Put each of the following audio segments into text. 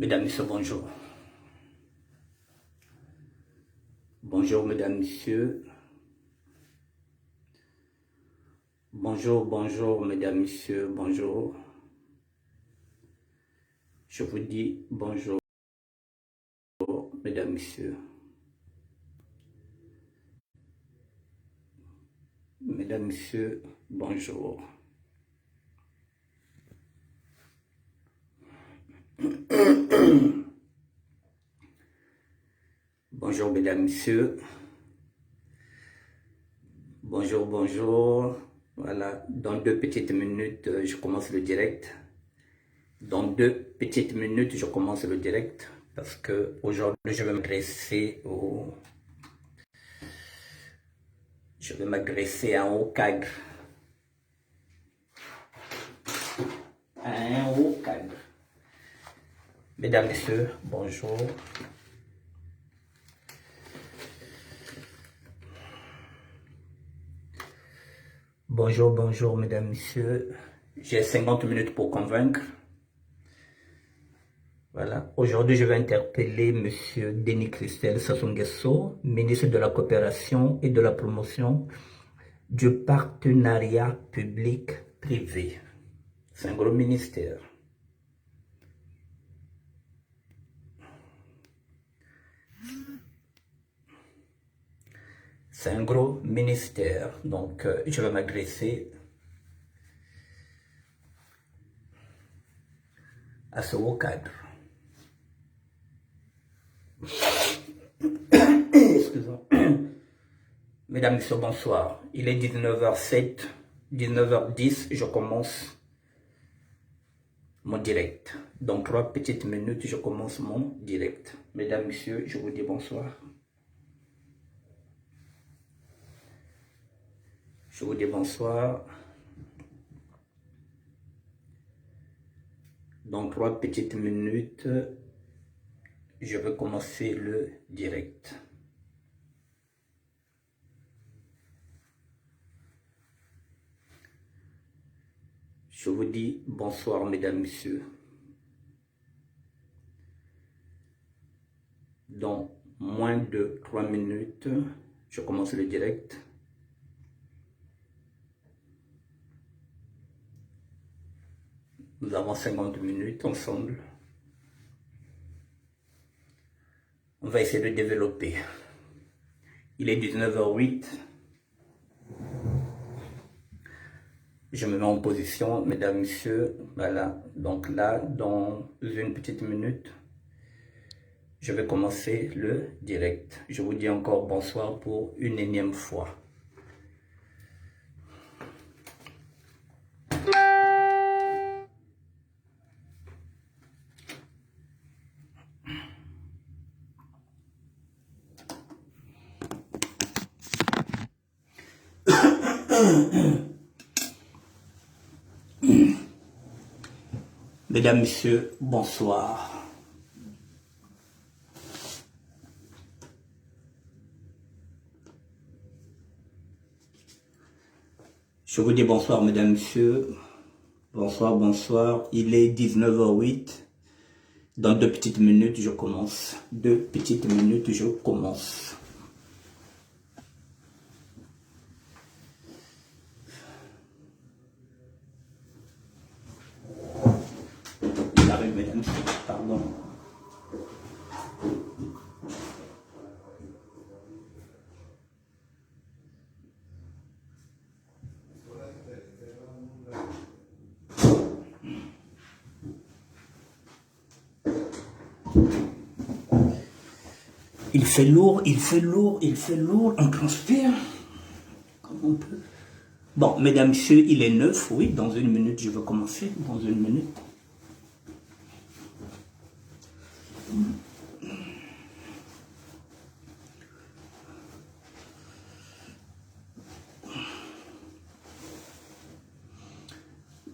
Mesdames, Messieurs, bonjour. Bonjour, Mesdames, Messieurs. Bonjour, bonjour, Mesdames, Messieurs, bonjour. Je vous dis bonjour, Mesdames, Messieurs. Mesdames, Messieurs, bonjour. Bonjour, Mesdames, Messieurs. Bonjour, bonjour. Voilà, dans 2 petites minutes, je commence le direct. Dans 2 petites minutes, je commence le direct parce que aujourd'hui, je vais m'adresser à un haut cadre. Un haut cadre. Mesdames, Messieurs, bonjour. Bonjour, bonjour, Mesdames, Messieurs. J'ai 50 minutes pour convaincre. Voilà. Aujourd'hui, je vais interpeller Monsieur Denis Christelle Sassou Nguesso, ministre de la Coopération et de la Promotion du Partenariat Public-Privé. C'est un gros ministère. C'est un gros ministère. Donc, je vais m'adresser à ce haut cadre. Excusez-moi. Mesdames, Messieurs, bonsoir. Il est 19h07, 19h10, je commence mon direct. Dans 3 petites minutes, je commence mon direct. Mesdames, Messieurs, je vous dis bonsoir. Je vous dis bonsoir. Dans 3 petites minutes, je vais commencer le direct. Je vous dis bonsoir, Mesdames, Messieurs. Dans moins de 3 minutes, je commence le direct. Nous avons 50 minutes ensemble. On va essayer de développer. Il est 19h08. Je me mets en position, Mesdames, Messieurs. Voilà. Donc là, dans 1 petite minute, je vais commencer le direct. Je vous dis encore bonsoir pour une énième fois. Mesdames, Messieurs, bonsoir. Je vous dis bonsoir, Mesdames, Messieurs. Bonsoir, bonsoir. Il est 19h08. Dans 2 petites minutes, je commence. 2 petites minutes, je commence. Il arrive, Mesdames, Messieurs. Pardon. Il fait lourd, il fait lourd, il fait lourd, on transpire. Comme on peut. Bon, Mesdames, Messieurs, il est 9, oui, dans 1 minute, je veux commencer, dans 1 minute.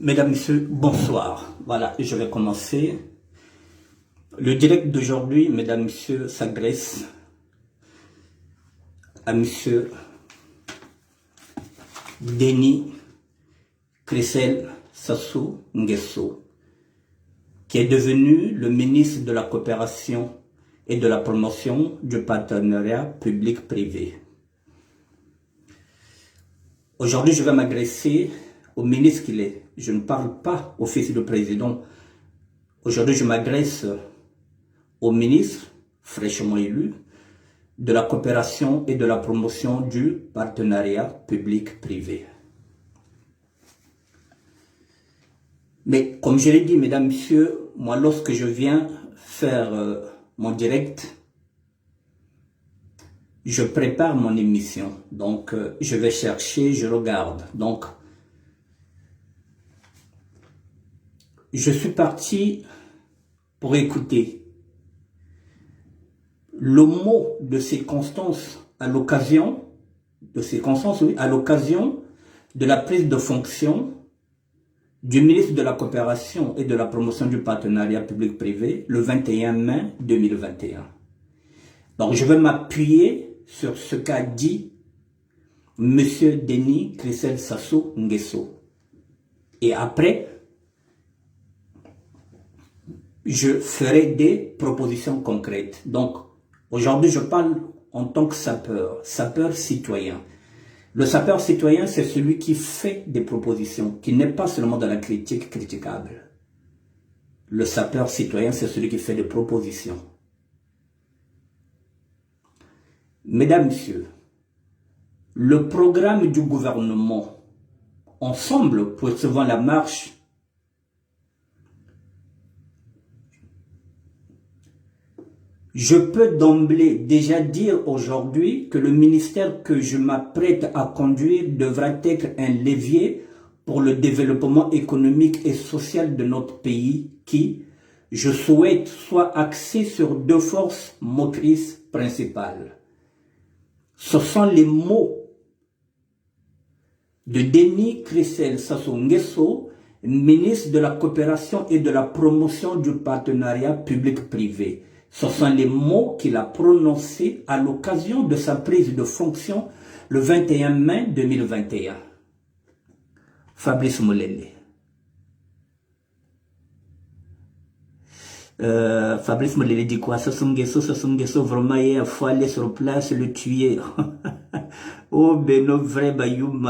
Mesdames, Messieurs, bonsoir. Voilà, je vais commencer. Le direct d'aujourd'hui, Mesdames, Messieurs, s'adresse à Monsieur Denis Christelle Sassou Nguesso, qui est devenu le ministre de la Coopération et de la Promotion du Partenariat Public-Privé. Aujourd'hui, je vais m'adresser au ministre qu'il est. Je ne parle pas au fils du président. Aujourd'hui, je m'adresse au ministre, fraîchement élu, de la coopération et de la promotion du partenariat public-privé. Mais comme je l'ai dit, mesdames, messieurs, moi, lorsque je viens faire mon direct, je prépare mon émission. Donc, je vais chercher, je regarde. Donc, je suis parti pour écouter le mot de circonstance à l'occasion de la prise de fonction du ministre de la Coopération et de la Promotion du Partenariat Public-Privé le 21 mai 2021. Donc, je vais m'appuyer sur ce qu'a dit M. Denis Christelle Sassou Nguesso. Et après, je ferai des propositions concrètes. Donc, aujourd'hui, je parle en tant que sapeur citoyen. Le sapeur citoyen, c'est celui qui fait des propositions, qui n'est pas seulement dans la critique critiquable. Le sapeur citoyen, c'est celui qui fait des propositions. Mesdames, Messieurs, le programme du gouvernement, ensemble, poursuivant la marche, je peux d'emblée déjà dire aujourd'hui que le ministère que je m'apprête à conduire devra être un levier pour le développement économique et social de notre pays qui, je souhaite, soit axé sur deux forces motrices principales. Ce sont les mots de Denis Christelle Sassou Nguesso, ministre de la Coopération et de la Promotion du Partenariat Public-Privé. Ce sont les mots qu'il a prononcés à l'occasion de sa prise de fonction le 21 mai 2021. Fabrice Molele. Fabrice Molele dit quoi? Sassou Nguesso, vraiment, il faut aller sur place, le tuer. Oh, Beno vrai Bayoum,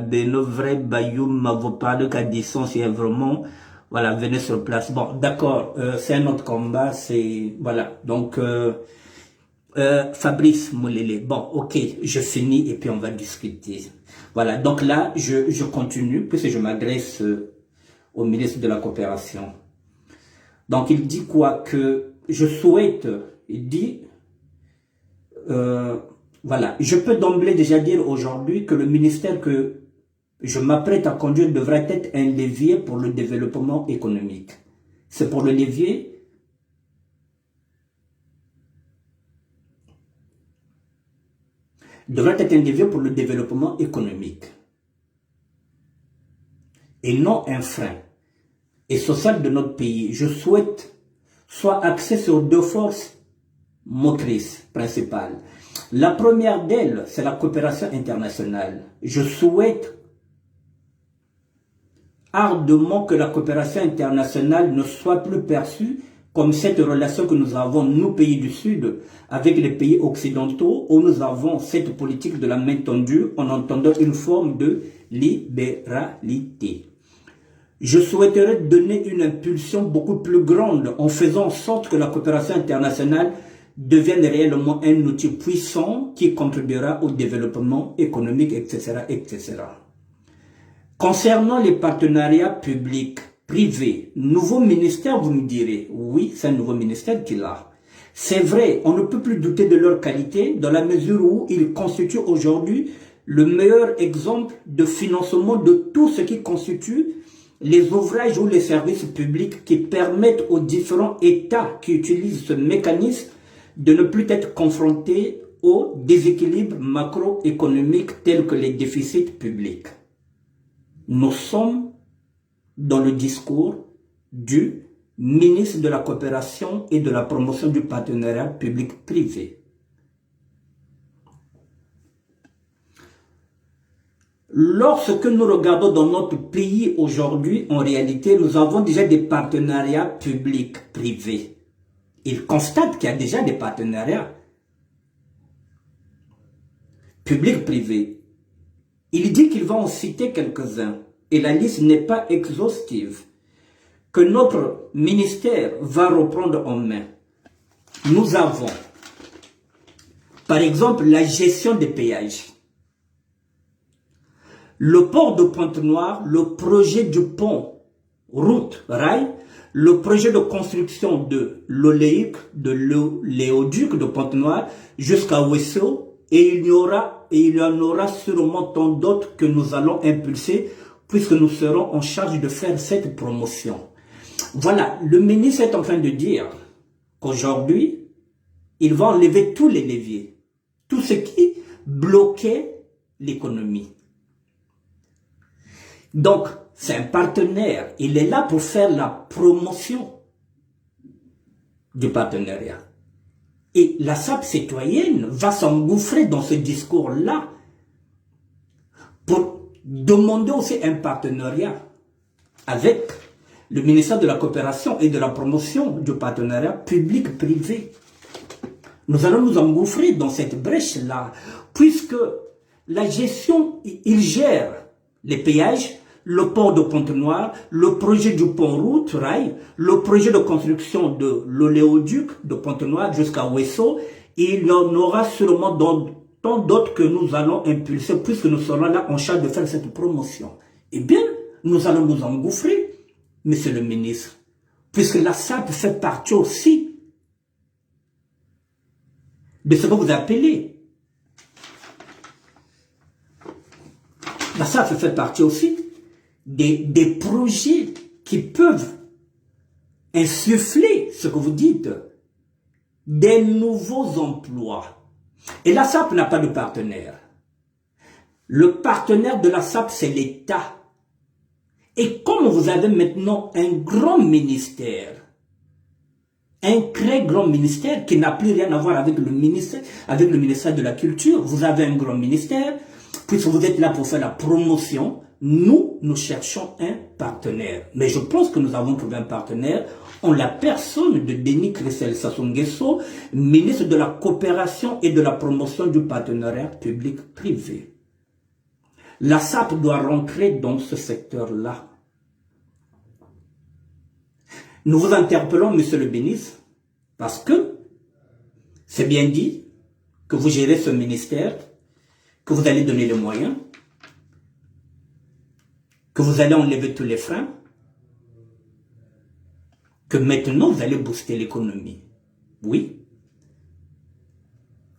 Beno vrai Bayoum, vous parlez qu'à distance, c'est vraiment, voilà, venez sur place. Bon, d'accord, c'est un autre combat, c'est, voilà, donc, Fabrice Molele, bon, ok, je finis et puis on va discuter. Voilà, donc là, je continue, puisque je m'adresse au ministre de la Coopération. Donc, il dit quoi? Que je souhaite, il dit, voilà, je peux d'emblée déjà dire aujourd'hui que le ministère que je m'apprête à conduire devrait être un levier pour le développement économique. C'est pour le levier devrait être un levier pour le développement économique et non un frein et social de notre pays. Je souhaite soit axé sur deux forces motrices principales. La première d'elles, c'est la coopération internationale. Je souhaite ardemment que la coopération internationale ne soit plus perçue comme cette relation que nous avons, nous, pays du Sud, avec les pays occidentaux, où nous avons cette politique de la main tendue en entendant une forme de libéralité. Je souhaiterais donner une impulsion beaucoup plus grande en faisant en sorte que la coopération internationale devienne réellement un outil puissant qui contribuera au développement économique, etc., etc. Concernant les partenariats publics, privés, nouveau ministère, vous me direz, oui, c'est un nouveau ministère qu'il a. C'est vrai, on ne peut plus douter de leur qualité dans la mesure où ils constituent aujourd'hui le meilleur exemple de financement de tout ce qui constitue les ouvrages ou les services publics qui permettent aux différents États qui utilisent ce mécanisme de ne plus être confrontés aux déséquilibres macroéconomiques tels que les déficits publics. Nous sommes dans le discours du ministre de la Coopération et de la Promotion du Partenariat Public-Privé. Lorsque nous regardons dans notre pays aujourd'hui, en réalité, nous avons déjà des partenariats publics-privés. Ils constatent qu'il y a déjà des partenariats publics-privés. Il dit qu'il va en citer quelques-uns, et la liste n'est pas exhaustive, que notre ministère va reprendre en main. Nous avons, par exemple, la gestion des péages. Le port de Pointe-Noire, le projet du pont, route, rail, le projet de construction de l'oléique, de l'éoduc de Pointe-Noire jusqu'à Ouesso, et il y en aura sûrement tant d'autres que nous allons impulser puisque nous serons en charge de faire cette promotion. Voilà, le ministre est en train de dire qu'aujourd'hui, il va enlever tous les leviers, tout ce qui bloquait l'économie. Donc, c'est un partenaire. Il est là pour faire la promotion du partenariat. Et la SAP citoyenne va s'engouffrer dans ce discours-là pour demander aussi un partenariat avec le ministère de la Coopération et de la Promotion du partenariat public-privé. Nous allons nous engouffrer dans cette brèche-là, puisque la gestion, il gère les péages, le port de Pointe-Noire, le projet du pont-route, rail, le projet de construction de l'oléoduc de Pointe-Noire jusqu'à Ouesso, et il y en aura sûrement tant d'autres que nous allons impulser, puisque nous serons là en charge de faire cette promotion. Eh bien, nous allons nous engouffrer, monsieur le ministre, puisque la SAP fait partie aussi de ce que vous appelez. La SAP fait partie aussi des projets qui peuvent insuffler, ce que vous dites, des nouveaux emplois. Et la SAP n'a pas de partenaire. Le partenaire de la SAP, c'est l'État. Et comme vous avez maintenant un grand ministère, un très grand ministère qui n'a plus rien à voir avec le ministère de la Culture, vous avez un grand ministère, puisque vous êtes là pour faire la promotion, nous cherchons un partenaire. Mais je pense que nous avons trouvé un partenaire en la personne de Denis Kressel Sassou Nguesso, ministre de la Coopération et de la Promotion du partenariat public-privé. La SAP doit rentrer dans ce secteur-là. Nous vous interpellons, monsieur le ministre, parce que c'est bien dit que vous gérez ce ministère, que vous allez donner les moyens, que vous allez enlever tous les freins, que maintenant vous allez booster l'économie. Oui,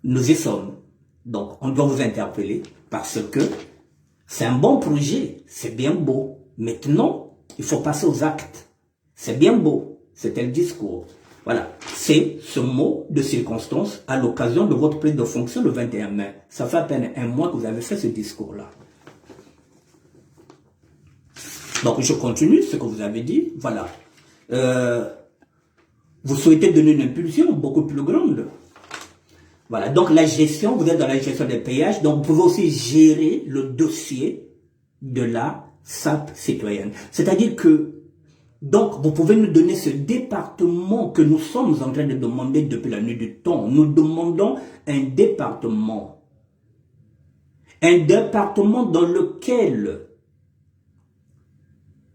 nous y sommes. Donc, on doit vous interpeller parce que c'est un bon projet, c'est bien beau. Maintenant, il faut passer aux actes. C'est bien beau, c'était le discours. Voilà, c'est ce mot de circonstance à l'occasion de votre prise de fonction le 21 mai. Ça fait à peine un mois que vous avez fait ce discours-là. Donc, je continue ce que vous avez dit. Voilà. Vous souhaitez donner une impulsion beaucoup plus grande. Voilà. Donc, la gestion, vous êtes dans la gestion des péages. Donc, vous pouvez aussi gérer le dossier de la SAP citoyenne. C'est-à-dire que, donc, vous pouvez nous donner ce département que nous sommes en train de demander depuis la nuit du temps. Nous demandons un département. Un département dans lequel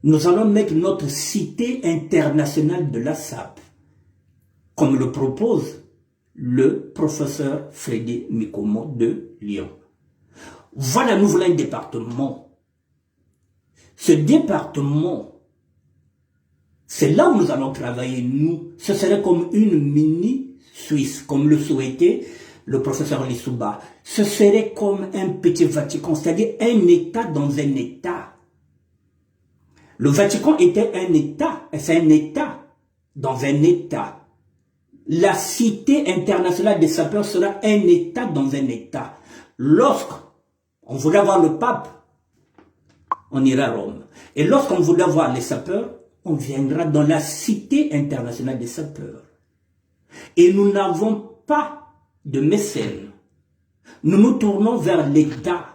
nous allons mettre notre cité internationale de la SAP, comme le propose le professeur Freddy Mikomo de Lyon. Voilà, nous voulons un département. Ce département, c'est là où nous allons travailler, nous. Ce serait comme une mini-Suisse, comme le souhaitait le professeur Lissouba. Ce serait comme un petit Vatican, c'est-à-dire un État dans un État. Le Vatican était un État, et c'est un État dans un État. La Cité internationale des sapeurs sera un État dans un État. Lorsqu'on voulait voir le pape, on ira à Rome. Et lorsqu'on voulait voir les sapeurs, on viendra dans la Cité internationale des sapeurs. Et nous n'avons pas de mécènes. Nous nous tournons vers l'État.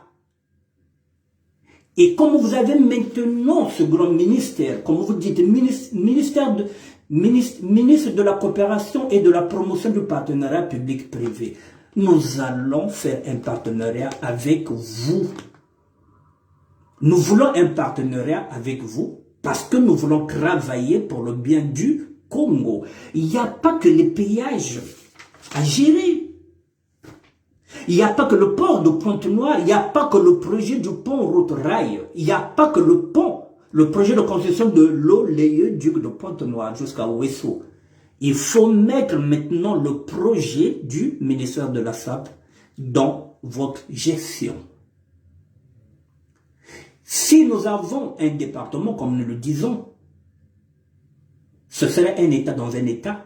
Et comme vous avez maintenant ce grand ministère, comme vous dites, ministre de la coopération et de la promotion du partenariat public-privé, nous allons faire un partenariat avec vous. Nous voulons un partenariat avec vous parce que nous voulons travailler pour le bien du Congo. Il n'y a pas que les péages à gérer. Il n'y a pas que le port de Pointe-Noire, il n'y a pas que le projet du pont route-rail, il n'y a pas que le pont, le projet de construction de l'oléoduc de Pointe-Noire jusqu'à Ouesso. Il faut mettre maintenant le projet du ministère de la SAP dans votre gestion. Si nous avons un département, comme nous le disons, ce serait un État dans un État.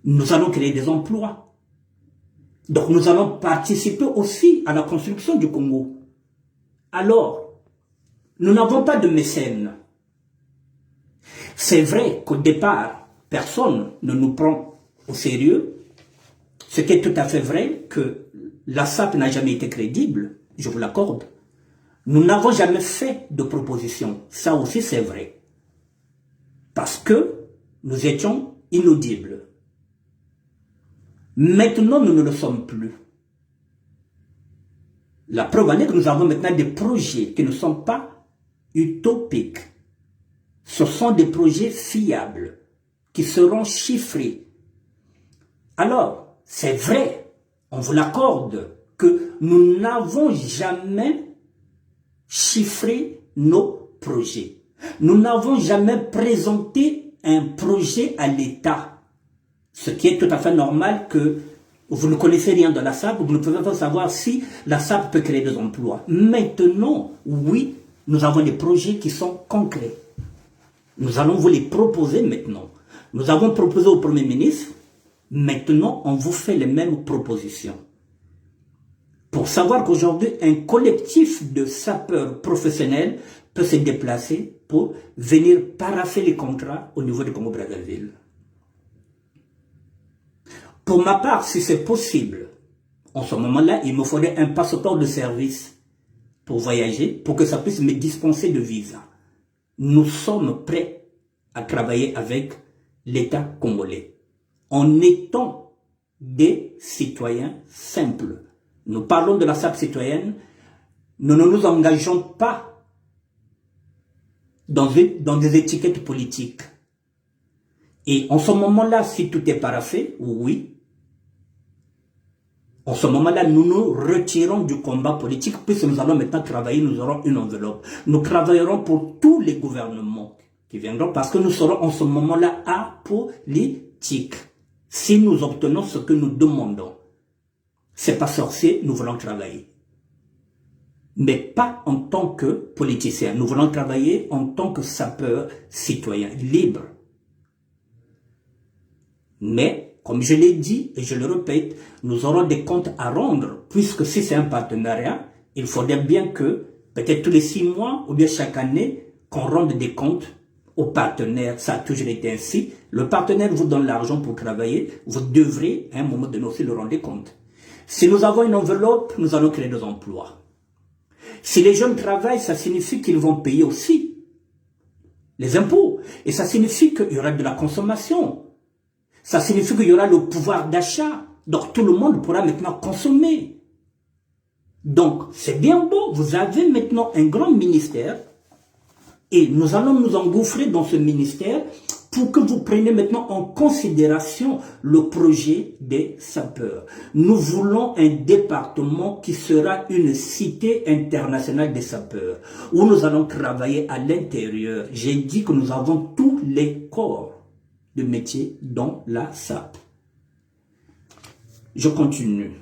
Nous allons créer des emplois. Donc nous allons participer aussi à la construction du Congo. Alors, nous n'avons pas de mécènes. C'est vrai qu'au départ, personne ne nous prend au sérieux. Ce qui est tout à fait vrai que la SAP n'a jamais été crédible, je vous l'accorde. Nous n'avons jamais fait de proposition. Ça aussi c'est vrai. Parce que nous étions inaudibles. Maintenant, nous ne le sommes plus. La preuve en est que nous avons maintenant des projets qui ne sont pas utopiques. Ce sont des projets fiables, qui seront chiffrés. Alors, c'est vrai, on vous l'accorde, que nous n'avons jamais chiffré nos projets. Nous n'avons jamais présenté un projet à l'État. Ce qui est tout à fait normal que vous ne connaissez rien de la SAP, vous ne pouvez pas savoir si la SAP peut créer des emplois. Maintenant, oui, nous avons des projets qui sont concrets. Nous allons vous les proposer maintenant. Nous avons proposé au Premier ministre, maintenant on vous fait les mêmes propositions. Pour savoir qu'aujourd'hui, un collectif de sapeurs professionnels peut se déplacer pour venir paraffer les contrats au niveau du Congo-Brazzaville. Pour ma part, si c'est possible, en ce moment-là, il me faudrait un passeport de service pour voyager, pour que ça puisse me dispenser de visa. Nous sommes prêts à travailler avec l'État congolais, en étant des citoyens simples. Nous parlons de la SAP citoyenne, nous ne nous engageons pas dans des étiquettes politiques. Et en ce moment-là, si tout est paraffé, oui, en ce moment-là, nous nous retirons du combat politique, puisque nous allons maintenant travailler, nous aurons une enveloppe. Nous travaillerons pour tous les gouvernements qui viendront, parce que nous serons en ce moment-là apolitiques. Si nous obtenons ce que nous demandons, c'est pas sorcier, nous voulons travailler. Mais pas en tant que politicien. Nous voulons travailler en tant que sapeurs citoyens, libres. Mais, comme je l'ai dit et je le répète, nous aurons des comptes à rendre, puisque si c'est un partenariat, il faudrait bien que, peut-être tous les 6 mois ou bien chaque année, qu'on rende des comptes aux partenaires. Ça a toujours été ainsi. Le partenaire vous donne l'argent pour travailler, vous devrez à un moment donné aussi le rendre compte. Si nous avons une enveloppe, nous allons créer des emplois. Si les jeunes travaillent, ça signifie qu'ils vont payer aussi les impôts. Et ça signifie qu'il y aura de la consommation. Ça signifie qu'il y aura le pouvoir d'achat. Donc tout le monde pourra maintenant consommer. Donc c'est bien beau, vous avez maintenant un grand ministère et nous allons nous engouffrer dans ce ministère pour que vous preniez maintenant en considération le projet des sapeurs. Nous voulons un département qui sera une cité internationale des sapeurs, où nous allons travailler à l'intérieur. J'ai dit que nous avons tous les corps de métier dans la SAP. Je continue.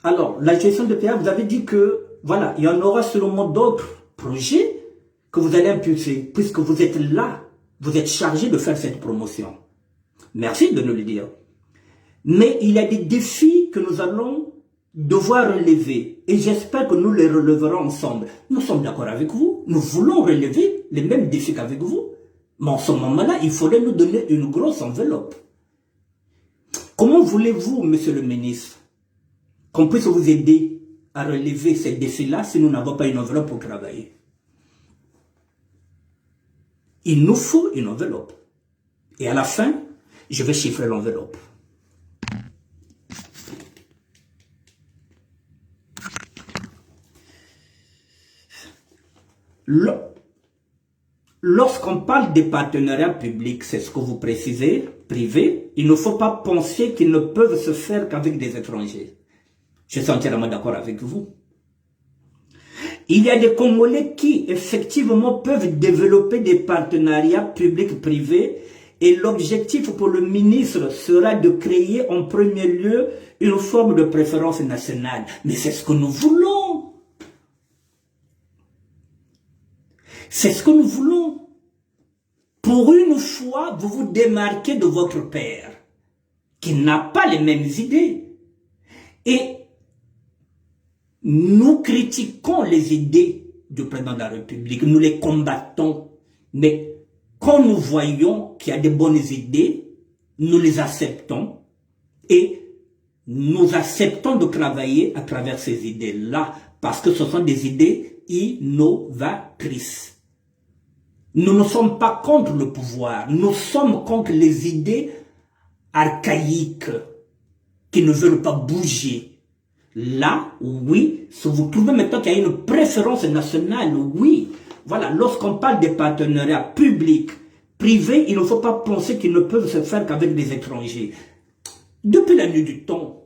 Alors, la gestion de PA, vous avez dit que, voilà, il y en aura sûrement d'autres projets que vous allez impulser, puisque vous êtes là, vous êtes chargé de faire cette promotion. Merci de nous le dire. Mais il y a des défis que nous allons devoir relever, et j'espère que nous les relèverons ensemble. Nous sommes d'accord avec vous, nous voulons relever les mêmes défis qu'avec vous, mais en ce moment-là, il faudrait nous donner une grosse enveloppe. Comment voulez-vous, monsieur le ministre, qu'on puisse vous aider à relever ces défis-là si nous n'avons pas une enveloppe pour travailler. Il nous faut une enveloppe. Et à la fin, je vais chiffrer l'enveloppe. Lorsqu'on parle des partenariats publics, c'est ce que vous précisez, privés, il ne faut pas penser qu'ils ne peuvent se faire qu'avec des étrangers. Je suis entièrement d'accord avec vous. Il y a des Congolais qui, effectivement, peuvent développer des partenariats publics-privés et l'objectif pour le ministre sera de créer en premier lieu une forme de préférence nationale. Mais c'est ce que nous voulons. C'est ce que nous voulons. Pour une fois, vous vous démarquez de votre père, qui n'a pas les mêmes idées. Et nous critiquons les idées du président de la République, nous les combattons. Mais quand nous voyons qu'il y a de bonnes idées, nous les acceptons et nous acceptons de travailler à travers ces idées-là parce que ce sont des idées innovatrices. Nous ne sommes pas contre le pouvoir, nous sommes contre les idées archaïques qui ne veulent pas bouger. Là, oui, si vous trouvez maintenant qu'il y a une préférence nationale, oui. Voilà, lorsqu'on parle des partenariats publics, privés, il ne faut pas penser qu'ils ne peuvent se faire qu'avec des étrangers. Depuis la nuit du temps,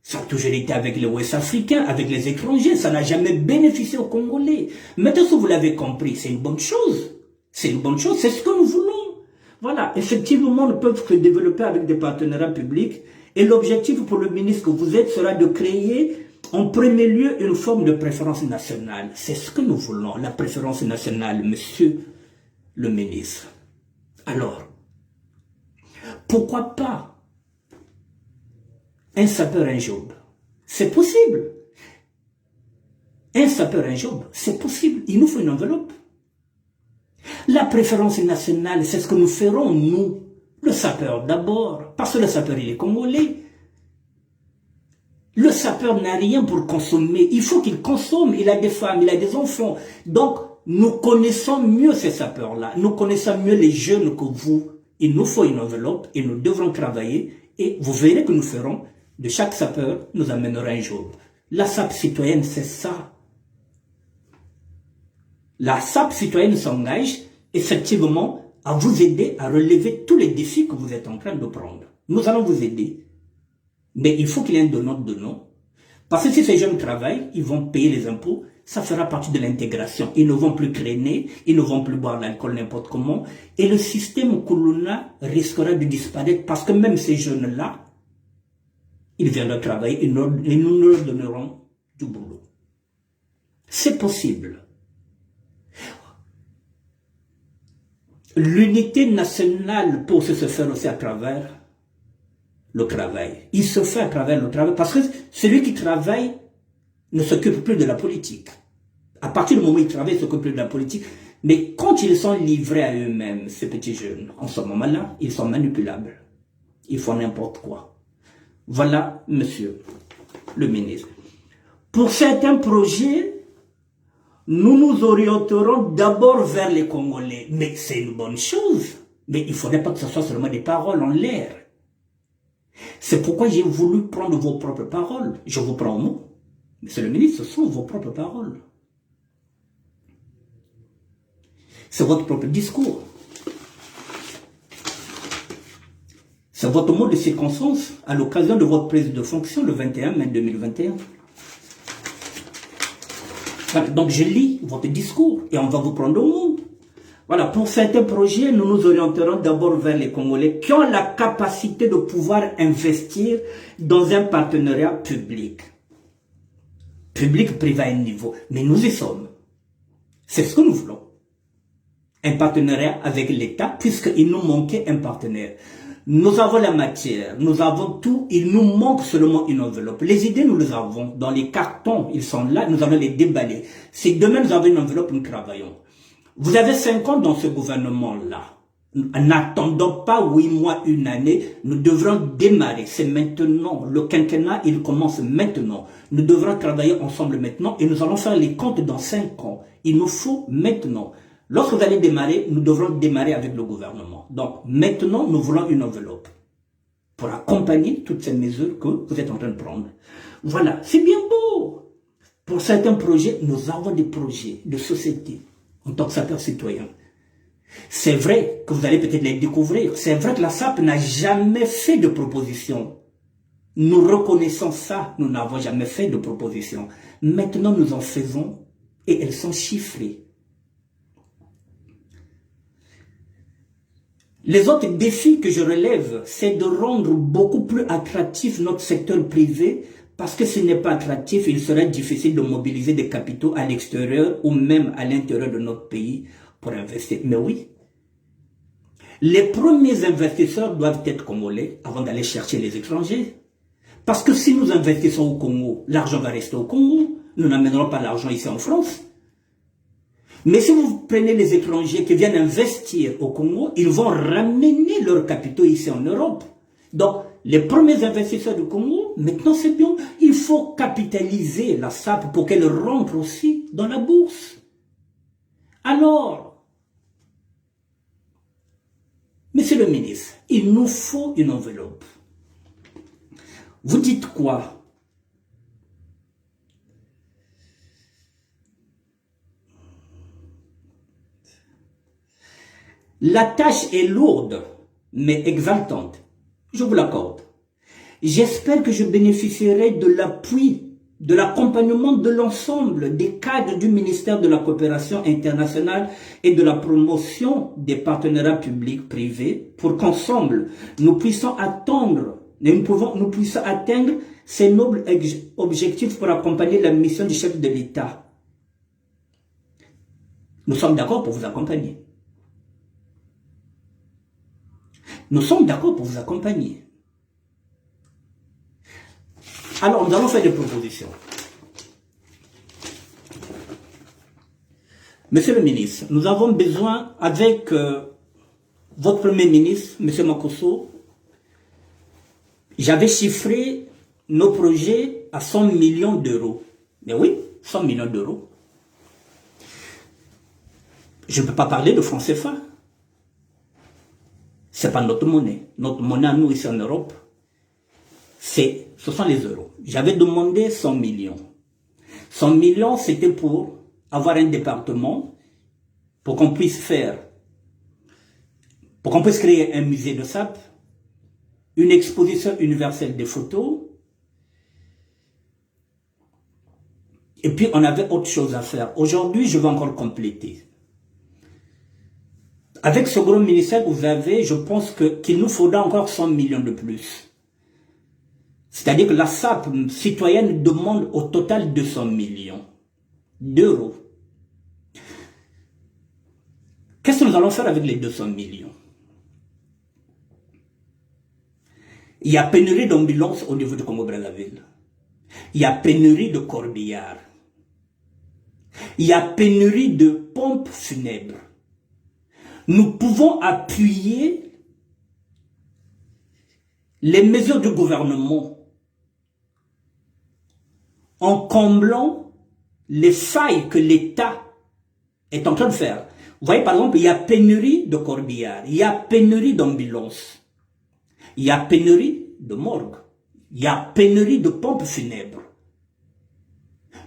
ça a toujours été avec les Ouest africains, avec les étrangers, ça n'a jamais bénéficié aux Congolais. Maintenant, si vous l'avez compris, c'est une bonne chose. C'est une bonne chose, c'est ce que nous voulons. Voilà, effectivement, ne peuvent que développer avec des partenariats publics. Et l'objectif pour le ministre que vous êtes sera de créer en premier lieu une forme de préférence nationale. C'est ce que nous voulons, la préférence nationale, monsieur le ministre. Alors, pourquoi pas un sapeur, un job? C'est possible. Un sapeur, un job, c'est possible. Il nous faut une enveloppe. La préférence nationale, c'est ce que nous ferons, nous. Le sapeur d'abord, parce que le sapeur il est congolais. Le sapeur n'a rien pour consommer, il faut qu'il consomme, il a des femmes, il a des enfants. Donc, nous connaissons mieux ces sapeurs-là, nous connaissons mieux les jeunes que vous. Il nous faut une enveloppe et nous devrons travailler et vous verrez que nous ferons, de chaque sapeur, nous amènerons un job. La SAP citoyenne, c'est ça. La SAP citoyenne s'engage effectivement à vous aider à relever tous les défis que vous êtes en train de prendre. Nous allons vous aider. Mais il faut qu'il y ait un donnant-donnant. Parce que si ces jeunes travaillent, ils vont payer les impôts, ça fera partie de l'intégration. Ils ne vont plus traîner, ils ne vont plus boire l'alcool n'importe comment. Et le système Kuluna risquera de disparaître parce que même ces jeunes-là, ils viendront travailler et nous leur donnerons du boulot. C'est possible. L'unité nationale pour se faire aussi à travers le travail. Il se fait à travers le travail parce que celui qui travaille ne s'occupe plus de la politique. À partir du moment où ils travaillent, ils s'occupent plus de la politique. Mais quand ils sont livrés à eux-mêmes, ces petits jeunes, en ce moment-là, ils sont manipulables. Ils font n'importe quoi. Voilà, monsieur le ministre. Pour certains projets, nous nous orienterons d'abord vers les Congolais. Mais c'est une bonne chose. Mais il ne faudrait pas que ce soit seulement des paroles en l'air. C'est pourquoi j'ai voulu prendre vos propres paroles. Je vous prends au mot. Monsieur le ministre, ce sont vos propres paroles. C'est votre propre discours. C'est votre mot de circonstance à l'occasion de votre prise de fonction le 21 mai 2021. Voilà, donc je lis votre discours et on va vous prendre au mot. Voilà, pour certains projets, nous nous orienterons d'abord vers les Congolais qui ont la capacité de pouvoir investir dans un partenariat public. Public-privé à un niveau. Mais nous y sommes. C'est ce que nous voulons. Un partenariat avec l'État, puisqu'il nous manquait un partenaire. Nous avons la matière, nous avons tout, il nous manque seulement une enveloppe. Les idées, nous les avons. Dans les cartons, ils sont là, nous allons les déballer. Si demain nous avons une enveloppe, nous travaillons. Vous avez 5 ans dans ce gouvernement-là. N'attendons pas 8 mois, une année, nous devrons démarrer, c'est maintenant, le quinquennat, il commence maintenant. Nous devrons travailler ensemble maintenant et nous allons faire les comptes dans 5 ans. Il nous faut maintenant. Lorsque vous allez démarrer, nous devrons démarrer avec le gouvernement. Donc maintenant, nous voulons une enveloppe pour accompagner toutes ces mesures que vous êtes en train de prendre. Voilà, c'est bien beau. Pour certains projets, nous avons des projets de société en tant que acteurs citoyens. C'est vrai que vous allez peut-être les découvrir. C'est vrai que la SAP n'a jamais fait de proposition. Nous reconnaissons ça, nous n'avons jamais fait de proposition. Maintenant, nous en faisons et elles sont chiffrées. Les autres défis que je relève, c'est de rendre beaucoup plus attractif notre secteur privé, parce que ce n'est pas attractif, il serait difficile de mobiliser des capitaux à l'extérieur ou même à l'intérieur de notre pays pour investir. Mais oui, les premiers investisseurs doivent être congolais avant d'aller chercher les étrangers. Parce que si nous investissons au Congo, l'argent va rester au Congo, nous n'amènerons pas l'argent ici en France. Mais si vous prenez les étrangers qui viennent investir au Congo, ils vont ramener leurs capitaux ici en Europe. Donc, les premiers investisseurs du Congo, maintenant c'est bien, il faut capitaliser la SAP pour qu'elle rentre aussi dans la bourse. Alors, monsieur le ministre, il nous faut une enveloppe. Vous dites quoi? La tâche est lourde, mais exaltante. Je vous l'accorde. J'espère que je bénéficierai de l'appui, de l'accompagnement de l'ensemble des cadres du ministère de la Coopération internationale et de la promotion des partenariats publics-privés pour qu'ensemble, nous puissions atteindre ces nobles objectifs pour accompagner la mission du chef de l'État. Nous sommes d'accord pour vous accompagner. Nous sommes d'accord pour vous accompagner. Alors, nous allons faire des propositions. Monsieur le ministre, nous avons besoin, avec votre Premier ministre, Monsieur Makosso, j'avais chiffré nos projets à 100 millions d'euros. Mais oui, 100 millions d'euros. Je ne peux pas parler de francs CFA. Ce n'est pas notre monnaie. Notre monnaie à nous ici en Europe, ce sont les euros. J'avais demandé 100 millions. 100 millions, c'était pour avoir un département, pour qu'on puisse créer un musée de SAP, une exposition universelle des photos, et puis on avait autre chose à faire. Aujourd'hui, je vais encore compléter. Avec ce gros ministère que vous avez, je pense qu'il nous faudra encore 100 millions de plus. C'est-à-dire que la SAP citoyenne demande au total 200 millions d'euros. Qu'est-ce que nous allons faire avec les 200 millions? Il y a pénurie d'ambulances au niveau du Congo-Brazzaville. Il y a pénurie de corbillards. Il y a pénurie de pompes funèbres. Nous pouvons appuyer les mesures du gouvernement en comblant les failles que l'État est en train de faire. Vous voyez, par exemple, il y a pénurie de corbillards, il y a pénurie d'ambulances, il y a pénurie de morgues, il y a pénurie de pompes funèbres.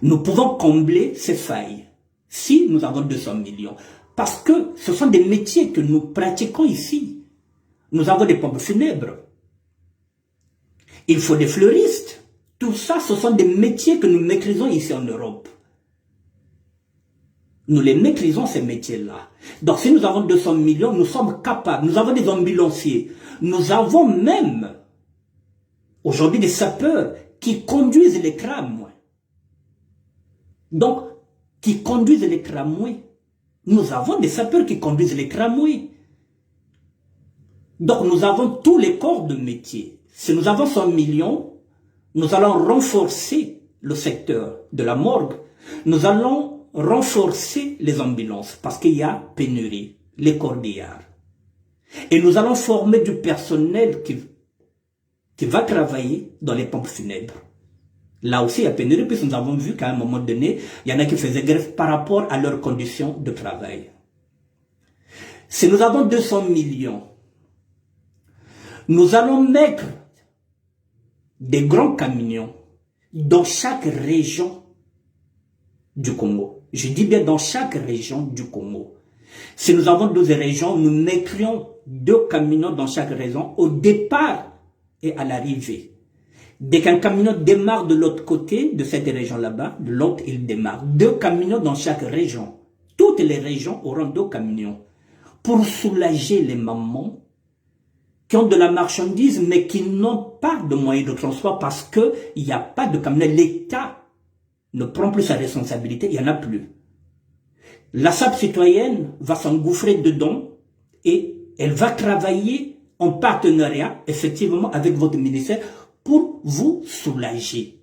Nous pouvons combler ces failles si nous avons 200 millions. Parce que ce sont des métiers que nous pratiquons ici. Nous avons des pompes funèbres. Il faut des fleuristes. Tout ça, ce sont des métiers que nous maîtrisons ici en Europe. Nous les maîtrisons, ces métiers-là. Donc si nous avons 200 millions, nous sommes capables. Nous avons des ambulanciers. Nous avons même, aujourd'hui, des sapeurs qui conduisent les tramways. Donc, qui conduisent les tramways. Nous avons des sapeurs qui conduisent les tramways. Donc nous avons tous les corps de métier. Si nous avons 100 millions, nous allons renforcer le secteur de la morgue. Nous allons renforcer les ambulances parce qu'il y a pénurie, les corbillards. Et nous allons former du personnel qui va travailler dans les pompes funèbres. Là aussi, il y a pénurie, puisque nous avons vu qu'à un moment donné, il y en a qui faisaient grève par rapport à leurs conditions de travail. Si nous avons 200 millions, nous allons mettre des grands camions dans chaque région du Congo. Je dis bien dans chaque région du Congo. Si nous avons 12 régions, nous mettrions 2 camions dans chaque région au départ et à l'arrivée. Dès qu'un camion démarre de l'autre côté de cette région là-bas, de l'autre il démarre. 2 camions dans chaque région. Toutes les régions auront 2 camions pour soulager les mamans qui ont de la marchandise mais qui n'ont pas de moyens de transport parce qu'il n'y a pas de camion. L'État ne prend plus sa responsabilité, il n'y en a plus. La SAP citoyenne va s'engouffrer dedans et elle va travailler en partenariat, effectivement, avec votre ministère pour vous soulager.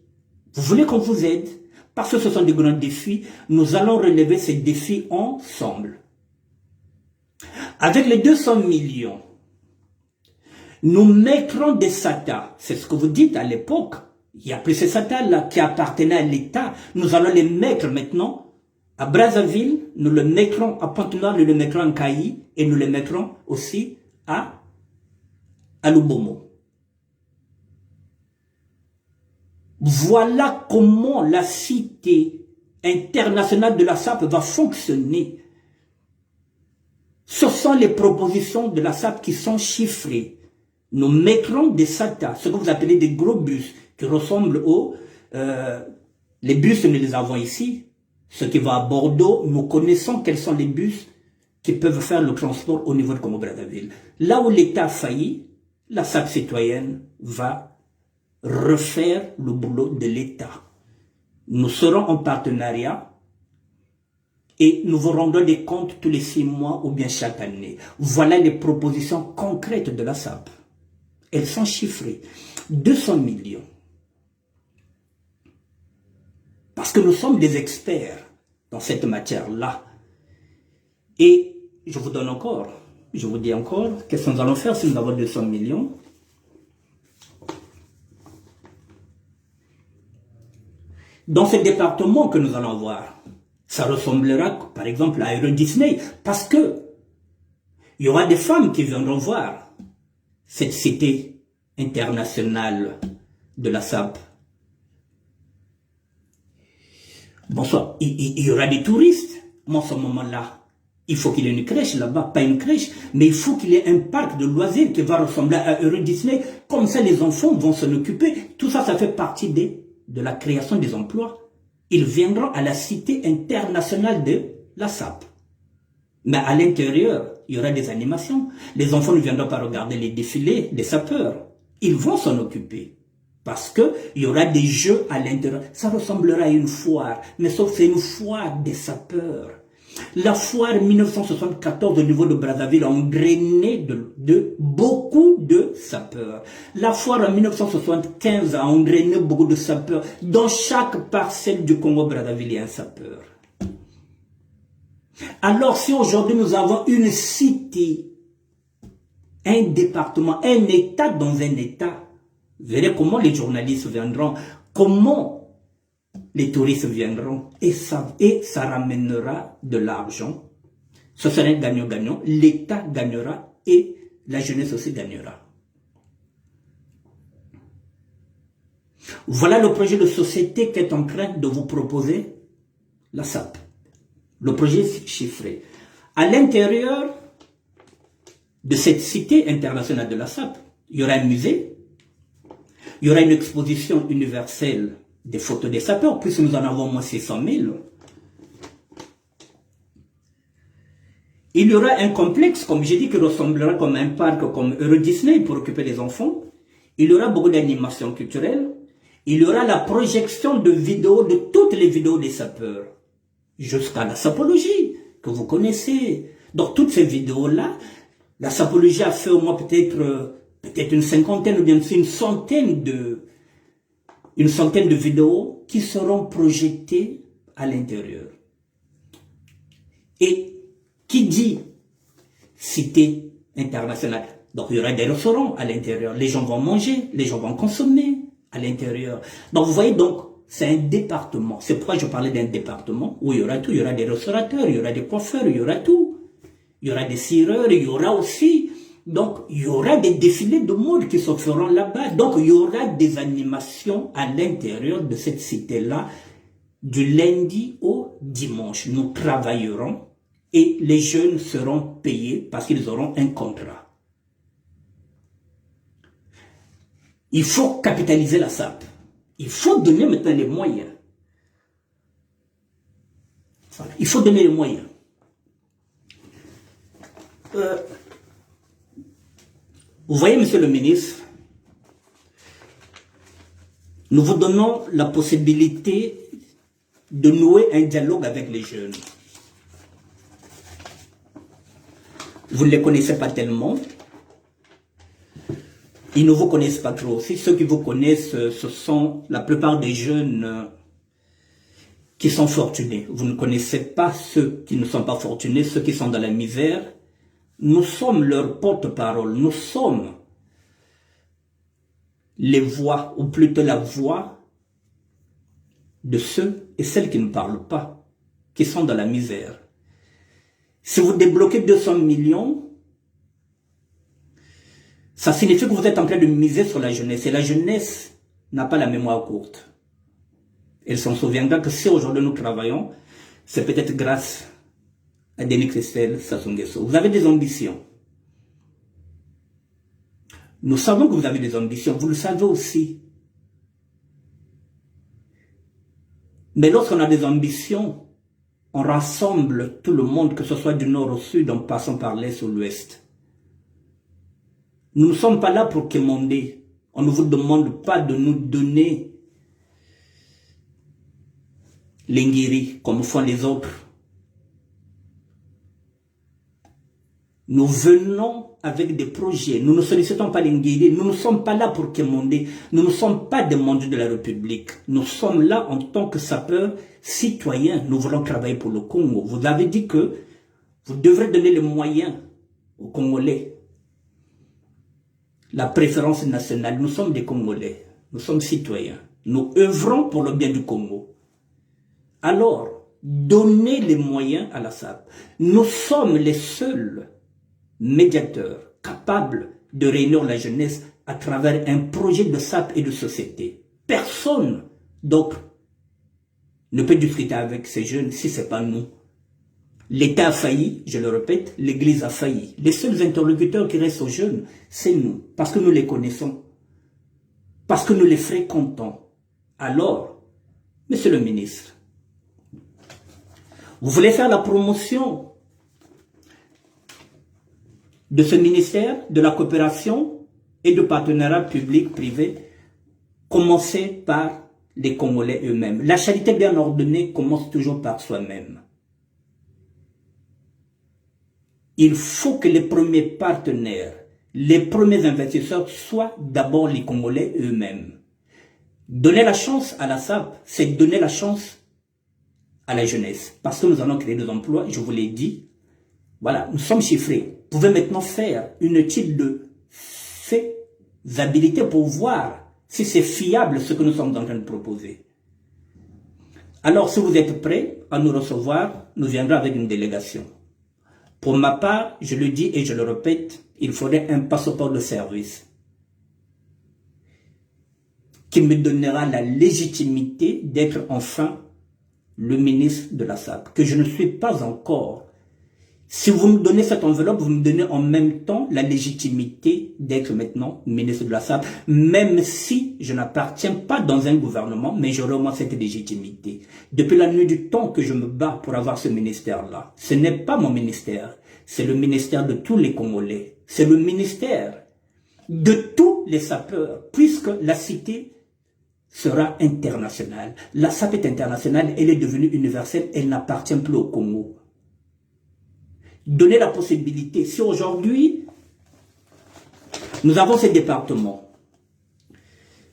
Vous voulez qu'on vous aide? Parce que ce sont des grands défis. Nous allons relever ces défis ensemble. Avec les 200 millions, nous mettrons des SATA. C'est ce que vous dites à l'époque. Il n'y a plus ces SATA-là qui appartenaient à l'État. Nous allons les mettre maintenant à Brazzaville. Nous le mettrons à Pointe-Noire, nous le mettrons en Kaï et nous le mettrons aussi à Lubomo. Voilà comment la cité internationale de la SAP va fonctionner. Ce sont les propositions de la SAP qui sont chiffrées. Nous mettrons des SATA, ce que vous appelez des gros bus, qui ressemblent aux... les bus, nous les avons ici. Ce qui va à Bordeaux, nous connaissons quels sont les bus qui peuvent faire le transport au niveau de Congo-Brazzaville. Là où l'État a failli, la SAP citoyenne va refaire le boulot de l'État. Nous serons en partenariat et nous vous rendrons des comptes tous les 6 mois ou bien chaque année. Voilà les propositions concrètes de la SAP. Elles sont chiffrées. 200 millions. Parce que nous sommes des experts dans cette matière-là. Et je vous donne encore, je vous dis encore, qu'est-ce que nous allons faire si nous avons 200 millions? Dans ce département que nous allons voir, ça ressemblera par exemple à Euro Disney, parce que il y aura des femmes qui viendront voir cette cité internationale de la SAP. Bonsoir, il y aura des touristes. Moi, à ce moment-là, il faut qu'il y ait une crèche là-bas, pas une crèche, mais il faut qu'il y ait un parc de loisirs qui va ressembler à Euro Disney. Comme ça, les enfants vont s'en occuper. Tout ça, ça fait partie de la création des emplois. Ils viendront à la cité internationale de la SAP. Mais à l'intérieur, il y aura des animations. Les enfants ne viendront pas regarder les défilés des sapeurs. Ils vont s'en occuper. Parce qu'il y aura des jeux à l'intérieur. Ça ressemblera à une foire. Mais sauf que c'est une foire des sapeurs. La foire 1974 au niveau de Brazzaville a engrainé de beaucoup de sapeurs. La foire en 1975 a engrainé beaucoup de sapeurs. Dans chaque parcelle du Congo-Brazzaville, il y a un sapeur. Alors si aujourd'hui nous avons une cité, un département, un État dans un État, vous verrez comment les journalistes viendront, comment les touristes viendront et ça ramènera de l'argent. Ce sera un gagnant-gagnant. L'État gagnera et la jeunesse aussi gagnera. Voilà le projet de société qu'est en train de vous proposer la SAP. Le projet chiffré. À l'intérieur de cette cité internationale de la SAP, il y aura un musée, il y aura une exposition universelle des photos des sapeurs, puisque nous en avons moins 600 000. Il y aura un complexe, comme j'ai dit, qui ressemblera comme un parc, comme Euro Disney pour occuper les enfants. Il y aura beaucoup d'animations culturelles. Il y aura la projection de vidéos, de toutes les vidéos des sapeurs, jusqu'à la sapologie, que vous connaissez. Donc toutes ces vidéos-là, la sapologie a fait au moins peut-être une cinquantaine ou bien une centaine de vidéos qui seront projetées à l'intérieur. Et qui dit cité international. Donc, il y aura des restaurants à l'intérieur. Les gens vont manger, les gens vont consommer à l'intérieur. Donc, vous voyez, donc, c'est un département. C'est pourquoi je parlais d'un département où il y aura tout. Il y aura des restaurateurs, il y aura des coiffeurs, il y aura tout. Il y aura des cireurs, il y aura aussi... Donc, il y aura des défilés de mode qui se feront là-bas. Donc, il y aura des animations à l'intérieur de cette cité-là du lundi au dimanche. Nous travaillerons et les jeunes seront payés parce qu'ils auront un contrat. Il faut capitaliser la SAP. Il faut donner maintenant les moyens. Voilà. Il faut donner les moyens. Vous voyez, monsieur le ministre, nous vous donnons la possibilité de nouer un dialogue avec les jeunes. Vous ne les connaissez pas tellement. Ils ne vous connaissent pas trop aussi. Ceux qui vous connaissent, ce sont la plupart des jeunes qui sont fortunés. Vous ne connaissez pas ceux qui ne sont pas fortunés, ceux qui sont dans la misère. Nous sommes leur porte-parole. Nous sommes les voix, ou plutôt la voix de ceux et celles qui ne parlent pas, qui sont dans la misère. Si vous débloquez 200 millions, ça signifie que vous êtes en train de miser sur la jeunesse. Et la jeunesse n'a pas la mémoire courte. Elle s'en souviendra que si aujourd'hui nous travaillons, c'est peut-être grâce à Denis Christel Sassou Nguesso. Vous avez des ambitions. Nous savons que vous avez des ambitions. Vous le savez aussi. Mais lorsqu'on a des ambitions, on rassemble tout le monde, que ce soit du nord au sud, en passant par l'est ou l'ouest. Nous ne sommes pas là pour quémander. On ne vous demande pas de nous donner l'ingiri comme font les autres. Nous venons avec des projets. Nous ne sollicitons pas l'ingiri. Nous ne sommes pas là pour quémander. Nous ne sommes pas des mandats de la République. Nous sommes là en tant que sapeurs citoyens. Nous voulons travailler pour le Congo. Vous avez dit que vous devrez donner les moyens aux Congolais. La préférence nationale, nous sommes des Congolais, nous sommes citoyens, nous œuvrons pour le bien du Congo. Alors, donnez les moyens à la SAP. Nous sommes les seuls médiateurs capables de réunir la jeunesse à travers un projet de SAP et de société. Personne d'autre ne peut discuter avec ces jeunes si ce n'est pas nous. L'État a failli, je le répète, l'Église a failli. Les seuls interlocuteurs qui restent aux jeunes, c'est nous, parce que nous les connaissons, parce que nous les fréquentons. Alors, monsieur le ministre, vous voulez faire la promotion de ce ministère, de la coopération et du partenariat public-privé, commencez par les Congolais eux-mêmes. La charité bien ordonnée commence toujours par soi-même. Il faut que les premiers partenaires, les premiers investisseurs soient d'abord les Congolais eux-mêmes. Donner la chance à la SAP, c'est donner la chance à la jeunesse. Parce que nous allons créer des emplois, je vous l'ai dit. Voilà, nous sommes chiffrés. Vous pouvez maintenant faire une étude de faisabilité pour voir si c'est fiable ce que nous sommes en train de proposer. Alors, si vous êtes prêts à nous recevoir, nous viendrons avec une délégation. Pour ma part, je le dis et je le répète, il faudrait un passeport de service qui me donnera la légitimité d'être enfin le ministre de la SAP, que je ne suis pas encore. Si vous me donnez cette enveloppe, vous me donnez en même temps la légitimité d'être maintenant ministre de la SAP, même si je n'appartiens pas dans un gouvernement, mais j'aurai au moins cette légitimité. Depuis la nuit du temps que je me bats pour avoir ce ministère-là, ce n'est pas mon ministère, c'est le ministère de tous les Congolais, c'est le ministère de tous les sapeurs, puisque la cité sera internationale. La SAP est internationale, elle est devenue universelle, elle n'appartient plus au Congo. Donner la possibilité, si aujourd'hui nous avons ces départements,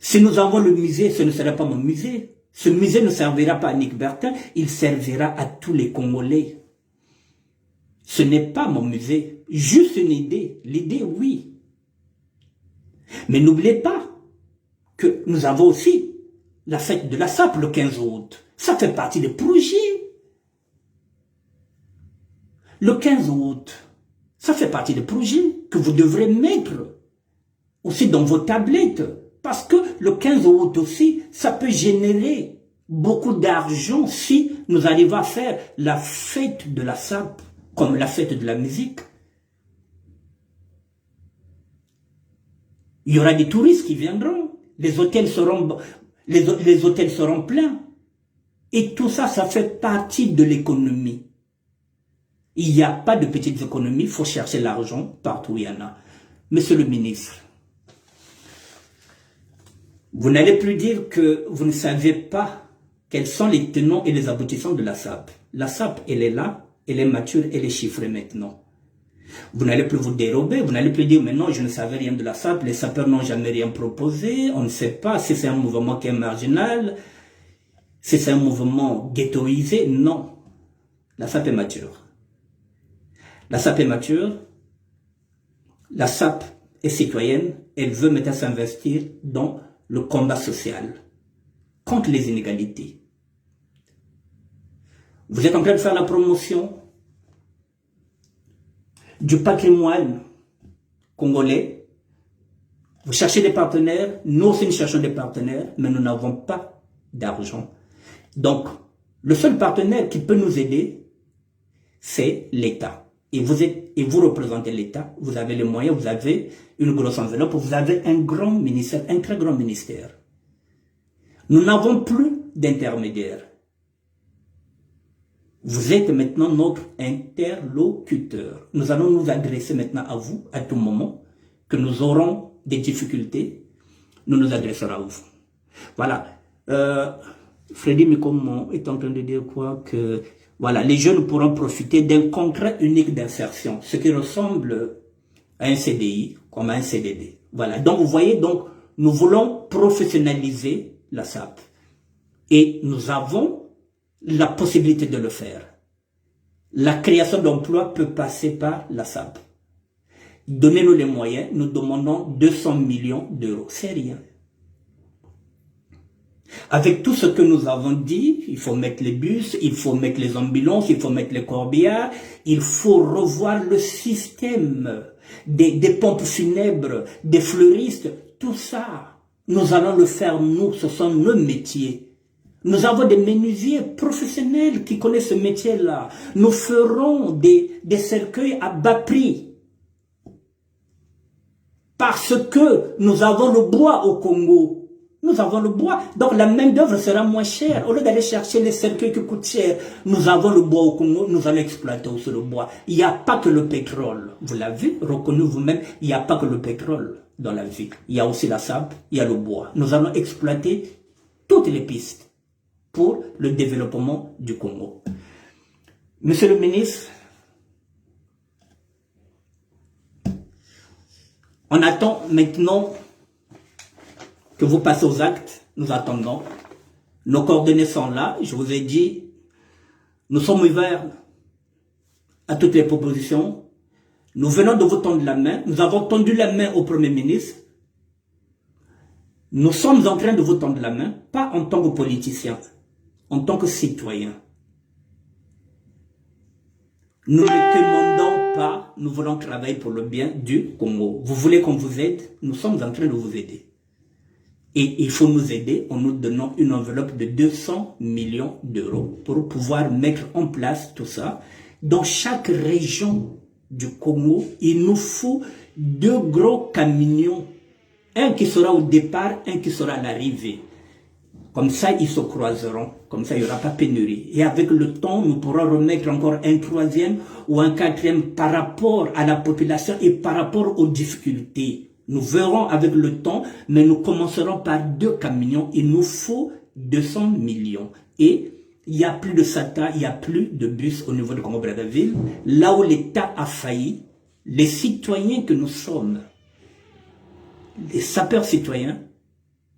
si nous avons le musée, ce ne sera pas mon musée, ce musée ne servira pas à Nick Bertin, il servira à tous les Congolais. Ce n'est pas mon musée, juste une idée. L'idée, oui. Mais n'oubliez pas que nous avons aussi la fête de la SAP le 15 août. Ça fait partie des projets. Le 15 août, ça fait partie des projets que vous devrez mettre aussi dans vos tablettes. Parce que le 15 août aussi, ça peut générer beaucoup d'argent si nous arrivons à faire la fête de la SAP comme la fête de la musique. Il y aura des touristes qui viendront, les hôtels seront pleins. Et tout ça, ça fait partie de l'économie. Il n'y a pas de petites économies, il faut chercher l'argent partout où il y en a. Monsieur le ministre, vous n'allez plus dire que vous ne savez pas quels sont les tenants et les aboutissants de la SAP. La SAP, elle est là, elle est mature, elle est chiffrée maintenant. Vous n'allez plus vous dérober, vous n'allez plus dire, mais non, je ne savais rien de la SAP, les sapeurs n'ont jamais rien proposé, on ne sait pas si c'est un mouvement qui est marginal, si c'est un mouvement ghettoisé. Non, la SAP est mature. La SAP est mature, la SAP est citoyenne, elle veut maintenant s'investir dans le combat social contre les inégalités. Vous êtes en train de faire la promotion du patrimoine congolais. Vous cherchez des partenaires, nous aussi nous cherchons des partenaires, mais nous n'avons pas d'argent. Donc, le seul partenaire qui peut nous aider, c'est l'État. Et vous représentez l'État, vous avez les moyens, vous avez une grosse enveloppe, vous avez un grand ministère, un très grand ministère. Nous n'avons plus d'intermédiaires. Vous êtes maintenant notre interlocuteur. Nous allons nous adresser maintenant à vous, à tout moment, que nous aurons des difficultés, nous nous adresserons à vous. Voilà. Freddy Mikomo est en train de dire quoi? Que voilà, les jeunes pourront profiter d'un contrat unique d'insertion, ce qui ressemble à un CDI comme à un CDD. Voilà. Donc, vous voyez, donc, nous voulons professionnaliser la SAP. Et nous avons la possibilité de le faire. La création d'emplois peut passer par la SAP. Donnez-nous les moyens, nous demandons 200 millions d'euros. C'est rien. Avec tout ce que nous avons dit, il faut mettre les bus, il faut mettre les ambulances, il faut mettre les corbillards, il faut revoir le système des pompes funèbres, des fleuristes, tout ça. Nous allons le faire, nous, ce sont nos métiers. Nous avons des menuisiers professionnels qui connaissent ce métier-là. Nous ferons des cercueils à bas prix. Parce que nous avons le bois au Congo. Nous avons le bois, donc la main d'œuvre sera moins chère. Au lieu d'aller chercher les cercueils qui coûtent cher, nous avons le bois au Congo, nous allons exploiter aussi le bois. Il n'y a pas que le pétrole. Vous l'avez reconnu vous-même, il n'y a pas que le pétrole dans la vie. Il y a aussi la sable, il y a le bois. Nous allons exploiter toutes les pistes pour le développement du Congo. Monsieur le ministre, on attend maintenant que vous passez aux actes, nous attendons. Nos coordonnées sont là, je vous ai dit, nous sommes ouverts à toutes les propositions. Nous venons de vous tendre la main, nous avons tendu la main au Premier ministre. Nous sommes en train de vous tendre la main, pas en tant que politiciens, en tant que citoyens. Nous ne demandons pas, nous voulons travailler pour le bien du Congo. Vous voulez qu'on vous aide? Nous sommes en train de vous aider. Et il faut nous aider en nous donnant une enveloppe de 200 millions d'euros pour pouvoir mettre en place tout ça. Dans chaque région du Congo, il nous faut 2 gros camions. Un qui sera au départ, un qui sera à l'arrivée. Comme ça, ils se croiseront. Comme ça, il n'y aura pas pénurie. Et avec le temps, nous pourrons remettre encore un 3e ou un 4e par rapport à la population et par rapport aux difficultés. Nous verrons avec le temps, mais nous commencerons par 2 camions. Il nous faut 200 millions. Et il n'y a plus de SATA, il n'y a plus de bus au niveau de Congo-Brazzaville. Là où l'État a failli, les citoyens que nous sommes, les sapeurs citoyens,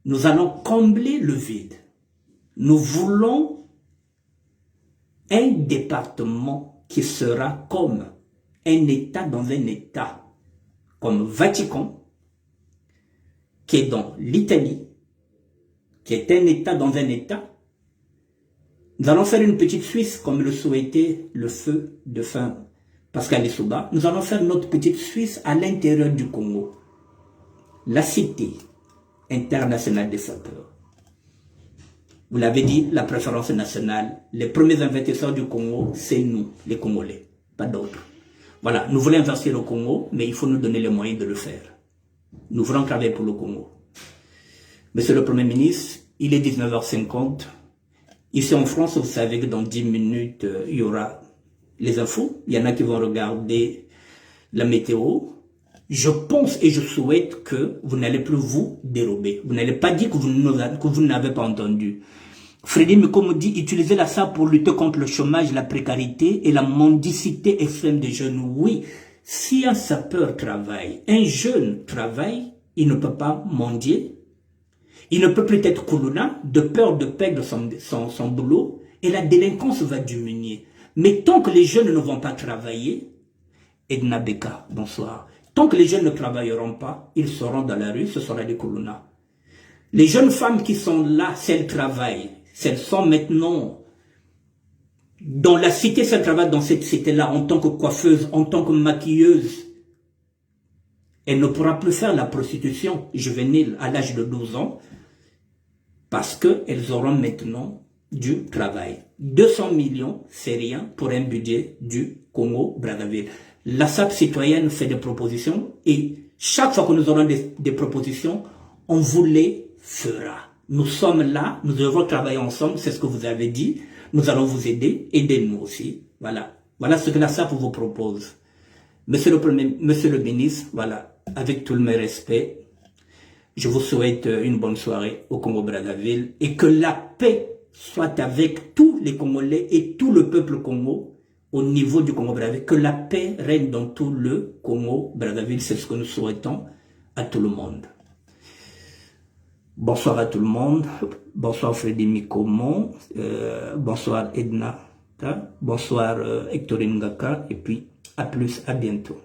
nous allons combler le vide. Nous voulons un département qui sera comme un État dans un État comme Vatican, qui est dans l'Italie, qui est un État dans un État. Nous allons faire une petite Suisse, comme le souhaitait le feu de fin Pascal Lissouba. Nous allons faire notre petite Suisse à l'intérieur du Congo. La Cité internationale des sapeurs. Vous l'avez dit, la préférence nationale. Les premiers investisseurs du Congo, c'est nous, les Congolais, pas d'autres. Voilà, nous voulons investir au Congo, mais il faut nous donner les moyens de le faire. Nous voulons travailler pour le Congo. Monsieur le Premier ministre, il est 19h50. Ici en France, vous savez que dans 10 minutes, il y aura les infos. Il y en a qui vont regarder la météo. Je pense et je souhaite que vous n'allez plus vous dérober. Vous n'allez pas dire que vous n'avez pas entendu. Freddy Mikomo dit utiliser la SAP pour lutter contre le chômage, la précarité et la mendicité extrême des jeunes. Oui, si un sapeur travaille, un jeune travaille, il ne peut pas mendier. Il ne peut plus être Koulouna de peur de perdre son boulot et la délinquance va diminuer. Mais tant que les jeunes ne vont pas travailler, Edna Beka, bonsoir. Tant que les jeunes ne travailleront pas, ils seront dans la rue, ce sera des Koulouna. Les jeunes femmes qui sont là, si elles travaillent, si elles sont maintenant dans la cité, si elles travaillent dans cette cité-là en tant que coiffeuse, en tant que maquilleuse, elles ne pourront plus faire la prostitution juvénile à l'âge de 12 ans parce qu'elles auront maintenant du travail. 200 millions, c'est rien pour un budget du Congo-Brazzaville. La SAP citoyenne fait des propositions et chaque fois que nous aurons des propositions, on vous les fera. Nous sommes là, nous devons travailler ensemble, c'est ce que vous avez dit. Nous allons vous aider, aidez-nous aussi. Voilà. Voilà ce que la SAP vous propose. Monsieur le ministre, voilà, avec tout le respect, je vous souhaite une bonne soirée au Congo-Brazzaville et que la paix soit avec tous les Congolais et tout le peuple Congo au niveau du Congo-Brazzaville. Que la paix règne dans tout le Congo-Brazzaville, c'est ce que nous souhaitons à tout le monde. Bonsoir à tout le monde. Bonsoir Freddy Mikomo. Bonsoir Edna. Bonsoir Hectorine Ngaka. Et puis à plus, à bientôt.